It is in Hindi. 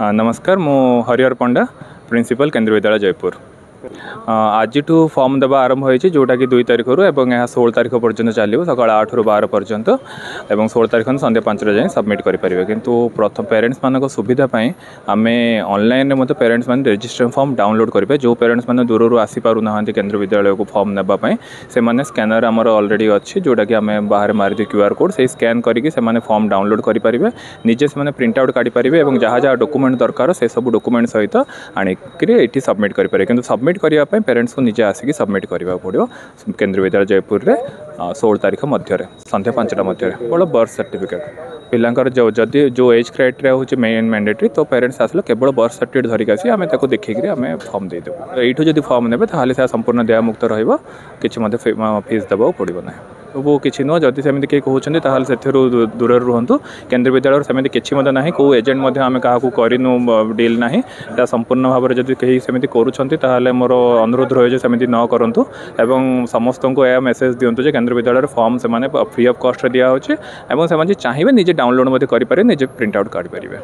नमस्कार मु हरिहर पंडा प्रिंसिपल केंद्रीय विद्यालय जयपुर। आज फॉर्म देवा आरंभ होती जोटा कि 2 तारिख रु 16 तारिख पर्यंत चलो सकाल 8 रु 12 पर्यंत और 16 तारिख संध्या 5 जाए सबमिट करेंगे। किंतु प्रथम पेरेंट्स मान सुविधापी आम ऑनलाइन में पेरेंट्स मान रजिस्ट्रेशन फॉर्म डाउनलोड करेंगे। जो पेरेंट्स मान दूर आसी पार ना केंद्रीय विद्यालय को फॉर्म नापी से स्कैनर आमर अलरेडी अच्छी जोटा कि आम बाहर मारिदी QR कोड से स्कैन करके फॉर्म डाउनलोड करेंगे। निजे से प्रिंट आउट काढ़ी पारे और जहाँ जहाँ डॉक्यूमेंट दरकार से सब डॉक्यूमेंट सहित आनिक सबमिट करेंगे। किंतु सबमिट करने पेरेंट्स को निजे आसिक सबमिट करने पड़ो केंद्रीय विद्यालय जयपुर में 16 तारिख मध्य संध्या 5टा मध्य केवल बर्थ सर्टिफिकेट पिलांकर जदि जो एज क्राइटेरिया हूँ मेन मैंडेटरी तो पेरेंट्स आसले केवल बर्थ सर्टिफिकेट धरिक आसी आम देखिक आम फॉर्म देदेबू। यू जब फॉर्म ने से संपूर्ण देय मुक्त रही फीस देवा पड़ो ना वो किसी नुह। जदि सेमती किए कहते से दूर रुहतु केंद्रीय विद्यालय सेमती किसी ना कौ एजेंट आम क्या करूँ डील ना संपूर्ण भाव में जब कहीं सेमती करुँच मोर अनुरोध रही सेमती न करूँ एवं समस्त को यह मेसेज दिंतु केंद्रीय विद्यालय फॉर्म से फ्री ऑफ कॉस्ट दिया चाहिए और से चाहिए निजे डाउनलोड करेंगे निजे प्रिंट आउट काढ़ी पारे।